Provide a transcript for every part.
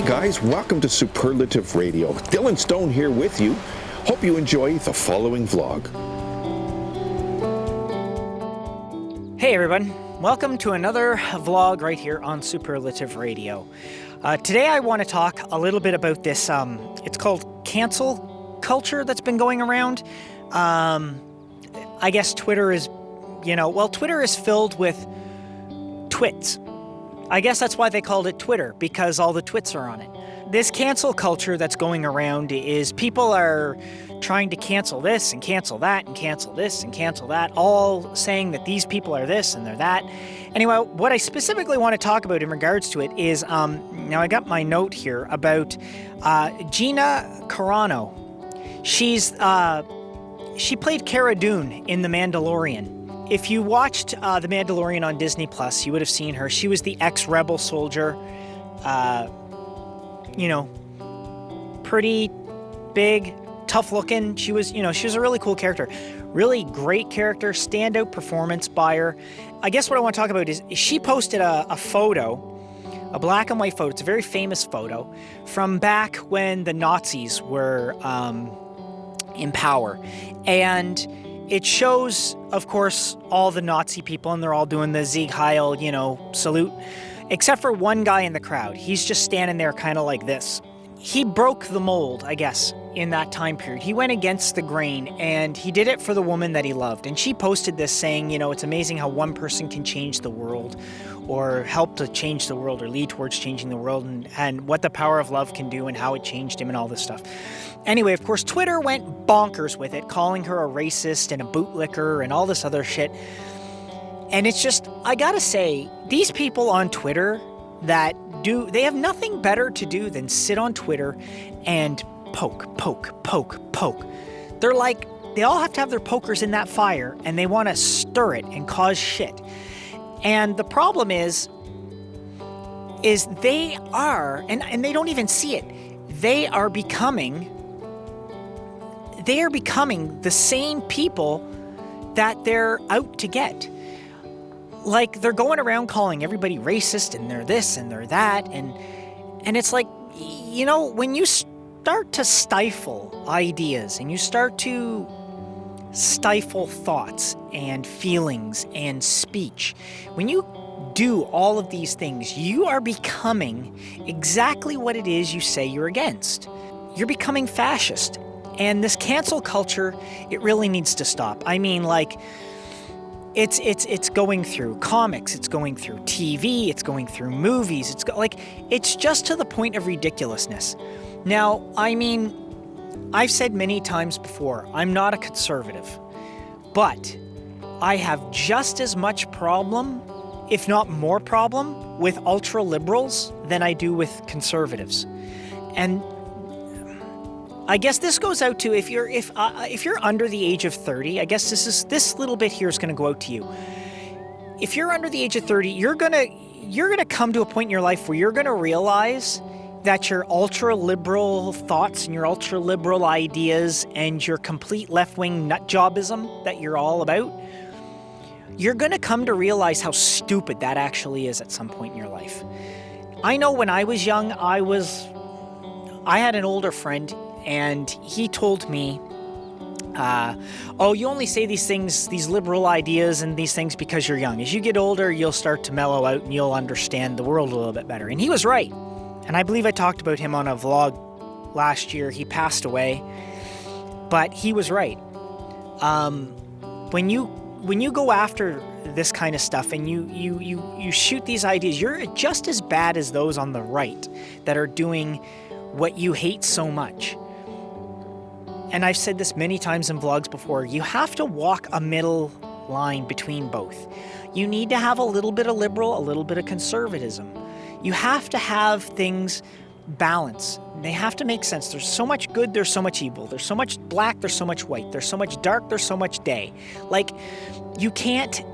guys, welcome to Superlative Radio. Dylan Stone here with you. Hope you enjoy the following vlog. Hey everyone, welcome to another vlog right here on Superlative Radio. Today I want to talk a little bit about this, it's called cancel culture that's been going around. I guess Twitter is, Twitter is filled with twits. I guess that's why they called it Twitter, because all the twits are on it. This cancel culture that's going around is people are trying to cancel this and cancel that and cancel this and cancel that, all saying that these people are this and they're that. Anyway, what I specifically want to talk about in regards to it is, now I got my note here about Gina Carano. She played Cara Dune in The Mandalorian. If you watched The Mandalorian on Disney Plus, you would have seen her. She was the ex-rebel soldier, pretty big, tough looking. She was a really cool character. Really great character, standout performance by her. I guess what I want to talk about is she posted a photo, a black and white photo. It's a very famous photo from back when the Nazis were in power. And it shows, of course, all the Nazi people, and they're all doing the Sieg Heil, salute, except for one guy in the crowd. He's just standing there kind of like this. He broke the mold, I guess, in that time period. He went against the grain, and he did it for the woman that he loved. And she posted this saying, it's amazing how one person can change the world, or help to change the world, or lead towards changing the world, and what the power of love can do, and how it changed him, and all this stuff. Anyway, of course, Twitter went bonkers with it, calling her a racist and a bootlicker and all this other shit. And it's just, I gotta say, these people on Twitter they have nothing better to do than sit on Twitter and poke. They're like, they all have to have their pokers in that fire, and they want to stir it and cause shit. And the problem is they are, and they don't even see it, they are becoming the same people that they're out to get. Like, they're going around calling everybody racist, and they're this and they're that, and it's like, when you start to stifle ideas and you start to stifle thoughts and feelings and speech, when you do all of these things, you are becoming exactly what it is you say you're against. You're becoming fascist. And this cancel culture, it really needs to stop. I mean, like, it's going through comics, it's going through TV, it's going through movies, it's just to the point of ridiculousness. Now, I mean, I've said many times before, I'm not a conservative, but I have just as much problem, if not more problem, with ultra liberals than I do with conservatives. And I guess this goes out to if you're under the age of 30. I guess this little bit here is going to go out to you. If you're under the age of 30, you're gonna come to a point in your life where you're gonna realize that your ultra liberal thoughts and your ultra liberal ideas and your complete left-wing nutjobism that you're all about, you're gonna come to realize how stupid that actually is at some point in your life. I know when I was young, I had an older friend, and he told me, you only say these things, these liberal ideas and these things because you're young. As you get older, you'll start to mellow out and you'll understand the world a little bit better. And he was right. And I believe I talked about him on a vlog last year. He passed away, but he was right. When you go after this kind of stuff and you shoot these ideas, you're just as bad as those on the right that are doing what you hate so much. And I've said this many times in vlogs before, you have to walk a middle line between both. You need to have a little bit of liberal, a little bit of conservatism. You have to have things balance. They have to make sense. There's so much good, there's so much evil. There's so much black, there's so much white. There's so much dark, there's so much day. Like, you can't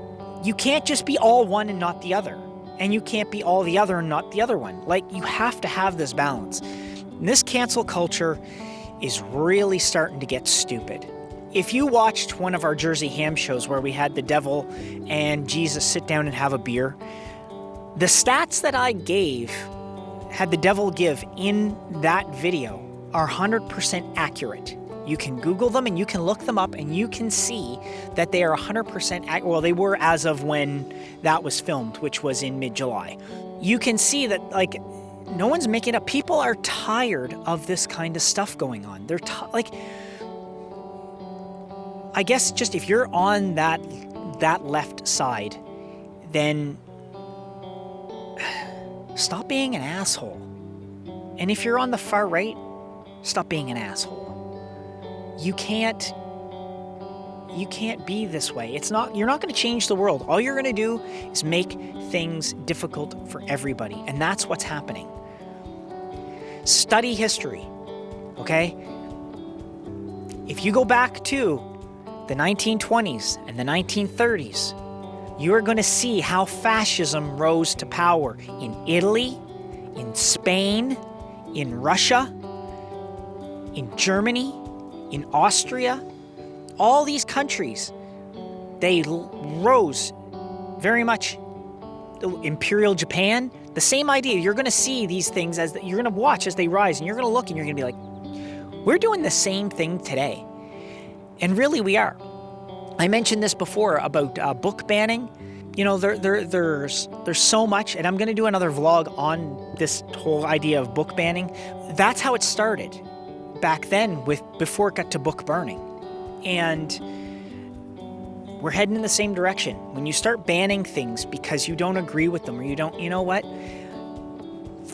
just be all one and not the other. And you can't be all the other and not the other one. Like, you have to have this balance. And this cancel culture is really starting to get stupid. If you watched one of our Jersey Ham shows where we had the devil and Jesus sit down and have a beer, the stats that I gave had the devil give in that video are 100% accurate. You can Google them and you can look them up and you can see that they are 100% accurate. Well, they were as of when that was filmed, which was in mid-July. You can see that, like, no one's making up. People are tired of this kind of stuff going on. They're like, I guess just if you're on that left side, then stop being an asshole. And if you're on the far right, stop being an asshole. You can't be this way. You're not going to change the world. All you're going to do is make things difficult for everybody. And that's what's happening. Study history, okay? If you go back to the 1920s and the 1930s, you are going to see how fascism rose to power in Italy, in Spain, in Russia, in Germany, in Austria. All these countries, they rose very much. Imperial Japan, the same idea. You're going to see these things you're going to watch as they rise, and you're going to look and you're going to be like, we're doing the same thing today. And really we are. I mentioned this before about book banning. You know, there's so much, and I'm going to do another vlog on this whole idea of book banning. That's how it started back then, before it got to book burning. And we're heading in the same direction. When you start banning things because you don't agree with them, or you know what?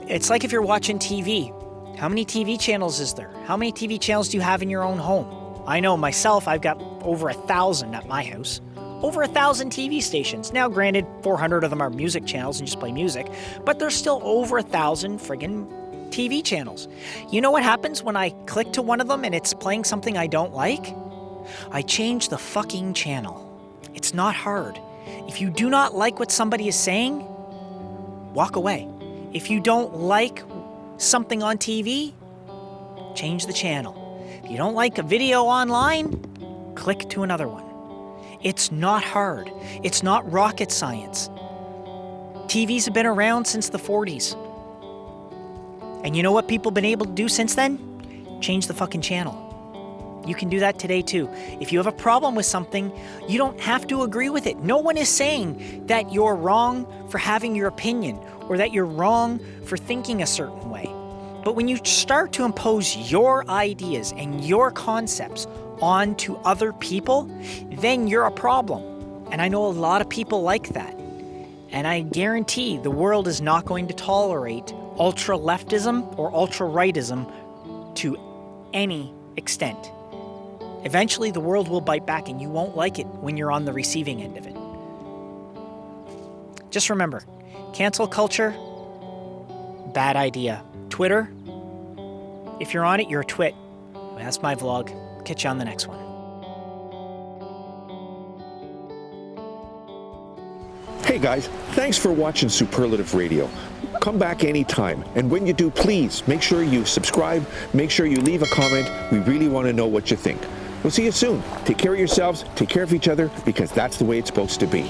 It's like if you're watching TV. How many TV channels is there? How many TV channels do you have in your own home? I know myself, I've got over 1,000 at my house. Over 1,000 TV stations. Now, granted, 400 of them are music channels and just play music, but there's still over 1,000 friggin' TV channels. You know what happens when I click to one of them and it's playing something I don't like? I change the fucking channel. It's not hard. If you do not like what somebody is saying, walk away. If you don't like something on TV, change the channel. If you don't like a video online, click to another one. It's not hard. It's not rocket science. TVs have been around since the 40s. And you know what people have been able to do since then? Change the fucking channel. You can do that today too. If you have a problem with something, you don't have to agree with it. No one is saying that you're wrong for having your opinion or that you're wrong for thinking a certain way. But when you start to impose your ideas and your concepts onto other people, then you're a problem. And I know a lot of people like that. And I guarantee the world is not going to tolerate ultra-leftism or ultra-rightism to any extent. Eventually, the world will bite back, and you won't like it when you're on the receiving end of it. Just remember, cancel culture, bad idea. Twitter, if you're on it, you're a twit. That's my vlog. Catch you on the next one. Hey guys, thanks for watching Superlative Radio. Come back anytime, and when you do, please make sure you subscribe, make sure you leave a comment. We really want to know what you think. We'll see you soon. Take care of yourselves, take care of each other, because that's the way it's supposed to be.